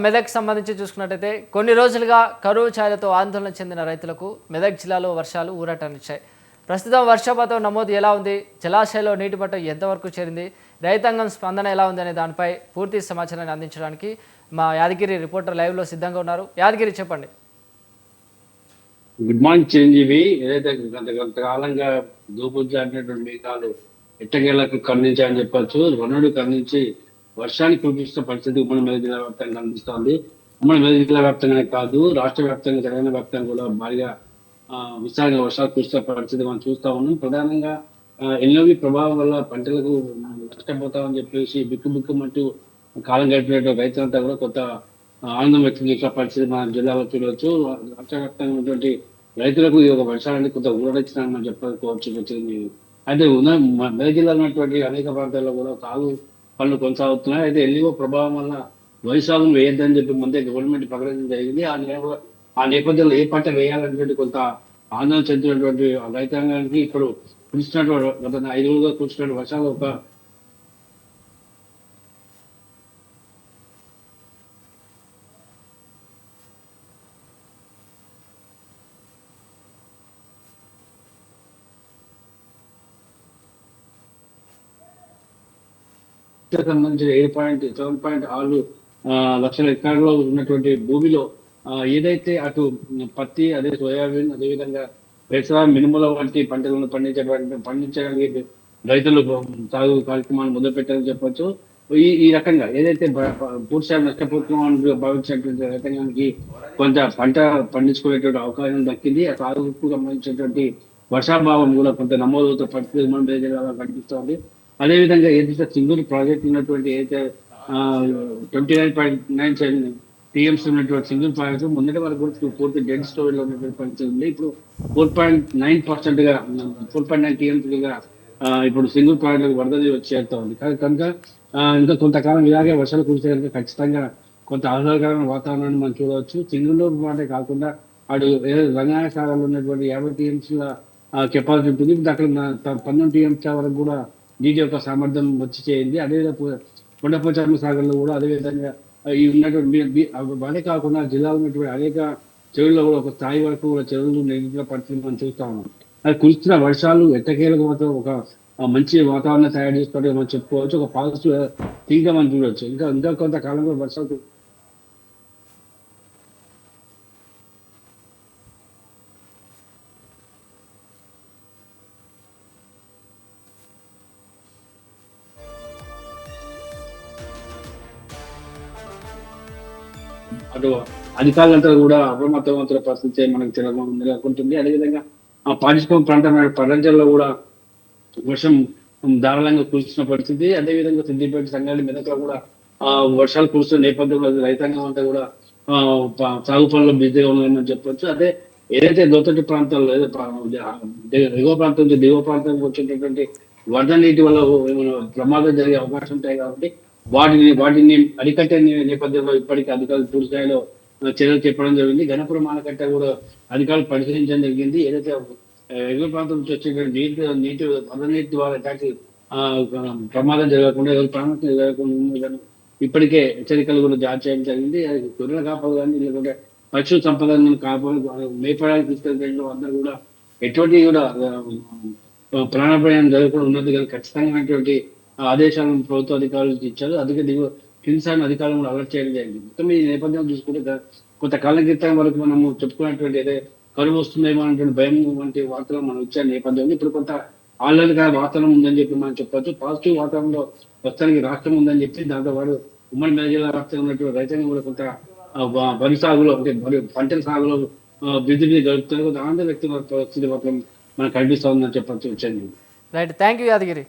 మెదక్ సంబంధించి చూసుకున్నట్టయితే కొన్ని రోజులుగా కరువు ఛాయలతో ఆందోళన చెందిన రైతులకు మెదక్ జిల్లాలో వర్షాలు ఊరటనిచ్చాయి. ప్రస్తుతం వర్షపాతం నమోదు ఎలా ఉంది, జలాశయాల్లో నీటి మట్టం ఎంతవరకు చేరింది, రైతాంగం స్పందన ఎలా ఉంది అనే దానిపై పూర్తి సమాచారాన్ని అందించడానికి మా యాదగిరి రిపోర్టర్ లైవ్లో సిద్ధంగా ఉన్నారు. యాదగిరి, చెప్పండి. Good morning Chiranjeevi. ఏదైతే కొంతకాలంగా దూపుజాడినటువంటి మేఘాలు ఎట్టకేలకు ఖండించాయని చెప్పొచ్చు. వనరుడు ఖండించి వర్షానికి కురిపిస్తున్న పరిస్థితి ఉమ్మడి మెదక్ జిల్లా వ్యాప్తంగా కనిపిస్తోంది. ఉమ్మడి మెదక్ జిల్లా వ్యాప్తంగానే కాదు, రాష్ట్ర వ్యాప్తంగా తెలంగాణ వ్యాప్తంగా కూడా భారీగా విస్తారంగా వర్షాలు కురుస్తున్న పరిస్థితి మనం చూస్తా ఉన్నాం. ప్రధానంగా ఎల్నోవి ప్రభావం వల్ల పంటలకు నష్టపోతామని చెప్పేసి బిక్కుబిక్కుమంటూ కాలం గడిపినట్టు రైతులంతా కూడా కొంత ఆనందం వ్యక్తం చేసిన పరిస్థితి మన జిల్లాలో చూడవచ్చు. రాష్ట్ర వ్యాప్తంగా ఉన్నటువంటి రైతులకు ఈ ఒక వర్షాలని కొంత ఊరడించినారని మనం చెప్పుకోవచ్చు. అయితే మెదక్ జిల్లాలో ఉన్నటువంటి అనేక ప్రాంతాల్లో కూడా సాగు పనులు కొనసాగుతున్నాయి. అయితే ఎల్నిఓ ప్రభావం వల్ల వరి సాగును వేయొద్దని చెప్పి ముందే గవర్నమెంట్ ప్రకటించడం జరిగింది. ఆ నేపథ్యంలో ఏ పంట వేయాలనేటువంటి కొంత ఆందోళన చెందినటువంటి రైతాంగానికి ఇప్పుడు కురిసినటువంటి గత 5 రోజులుగా కురిసినటువంటి వర్షాలు ఒక సంబంధించిన 7.6 లక్షల ఎకరాల్లో ఉన్నటువంటి భూమిలో ఏదైతే అటు పత్తి, అదే సోయాబీన్, అదేవిధంగా పెసర, మినుముల వంటి పంటలను పండించడానికి రైతులు సాగు కార్యక్రమాలు మొదలుపెట్టారని చెప్పొచ్చు. ఈ రకంగా ఏదైతే పూర్తిగా నష్టపోతున్నామని భావించినటువంటి రైతాంగానికి కొంత పంట పండించుకునేటువంటి అవకాశం దక్కింది. ఆ సాగుకు సంబంధించినటువంటి వర్షాభావం కూడా కొంత నమోదవుతున్న పరిస్థితి మన జిల్లాలో కనిపిస్తోంది. అదేవిధంగా ఏదైతే సింగూరు ప్రాజెక్ట్ ఉన్నటువంటి ఏదైతే 29.97 టీఎంసీ ఉన్నటువంటి సింగిల్ ప్రాజెక్ట్ మొన్నటి వరకు కూడా పూర్తి డెడ్ స్టోరేజ్ లో ఉన్నటువంటి పరిస్థితి ఉంది. ఇప్పుడు 4.9 టీఎంసీగా ఇప్పుడు సింగిల్ ప్రాజెక్ట్ వరద వచ్చేస్తా ఉంది. కనుక ఇంకా కొంతకాలం ఇలాగే వర్షాలు కురిస్తే కనుక ఖచ్చితంగా కొంత ఆహ్లాదకరమైన వాతావరణాన్ని మనం చూడవచ్చు. సింగూరు మాటే కాకుండా అటు రంగాయణ సాగర్లో ఉన్నటువంటి 50 టీఎంసీల కెపాసిటీ ఉంటుంది. ఇప్పుడు అక్కడ 19 టీఎంసీ వరకు కూడా నీటి యొక్క సామర్థ్యం వచ్చి చేయింది. అదేవిధంగా కొండపోచమ్మ సాగర్లో కూడా అదేవిధంగా ఈ ఉన్నటువంటి అదే కాకుండా జిల్లాలో ఉన్నటువంటి అనేక చెరువుల్లో కూడా ఒక స్థాయి వరకు కూడా చెరువులు నిండిన పరిస్థితి మనం చూస్తా ఉన్నాం. అది కురుస్తున్న వర్షాలు ఎట్టకేలకు ఒక మంచి వాతావరణం తయారు చేసుకోవడం మనం చెప్పుకోవచ్చు. ఒక పాజిటివ్ థింగ్ గా మనం చూడవచ్చు. ఇంకా కొంతకాలంలో వర్షాలు అటు అధికారులంతా కూడా అప్రమత్తవంతుల పరిస్థితి మనకు నెలకొంటుంది. అదేవిధంగా ఆ పారిశ్రామిక ప్రాంతమైన పరంజల్లో కూడా వర్షం ధారాళంగా కురుస్తున్న పరిస్థితి. అదేవిధంగా సిద్దిపేట, సంగారెడ్డి, మెదక్లో కూడా వర్షాలు కురుస్తున్న నేపథ్యంలో రైతాంగం అంతా కూడా సాగు పనుల్లో బిజీగా ఉన్నారని చెప్పొచ్చు. అదే ఏదైతే లోతట్టు ప్రాంతాల్లో ఎగువ ప్రాంతం నుంచి దిగువ ప్రాంతానికి వచ్చేటటువంటి వరద నీటి వల్ల ఏమైనా ప్రమాదం జరిగే అవకాశం ఉంటాయి. కాబట్టి వాటిని అరికట్టే నేపథ్యంలో ఇప్పటికీ అధికారులు పూర్తి స్థాయిలో చర్యలు చెప్పడం జరిగింది. గణపురం ఆనకట్ట కూడా అధికారులు పరిశీలించడం జరిగింది. ఏదైతే ఎగువ ప్రాంతం నుంచి వచ్చే నీటి వరద నీటి ద్వారా ఎలాంటి ప్రమాదం జరగకుండా, ఎవరు ప్రాణాలు జరగకుండా ఇప్పటికే హెచ్చరికలు కూడా జారీ చేయడం జరిగింది. గొర్రెల కాపలు కానీ లేకుంటే పశు సంపదను మేపడానికి తీసుకెళ్ళి అందరూ కూడా ఎటువంటి కూడా ప్రాణాపాయం జరగకుండా ఉన్నది కానీ ఖచ్చితంగా ఆదేశాలను ప్రభుత్వ అధికారులు ఇచ్చారు. అందుకే కింది స్థాయి అధికారులు కూడా అలర్ట్ చేయడం జరిగింది. మొత్తం ఈ నేపథ్యం చూసుకుంటే కొంతకాలం క్రితం వరకు మనము చెప్పుకున్నటువంటి ఏదో కరువు వస్తుందేమో అనేటువంటి భయం వంటి వార్తలు మనం ఇచ్చే నేపథ్యంలో ఇప్పుడు కొంత ఆహ్లాదకర వాతావరణం ఉందని చెప్పి మనం చెప్పొచ్చు. పాజిటివ్ వాతావరణంలో ప్రస్తుతానికి రాష్ట్రం ఉందని చెప్పి దాంతో పాటు ఉమ్మడి మెదక్ జిల్లా రాష్ట్రంలో ఉన్నటువంటి రైతాంగం కూడా కొంత వరి సాగులో అంటే పంటల సాగులో బిజీ గడుపుతుంది. కొంత ఆనంద వ్యక్తి పరిస్థితి మాత్రం మనకు కనిపిస్తూ ఉందని చెప్పచ్చు. Right, thank you Yadagiri.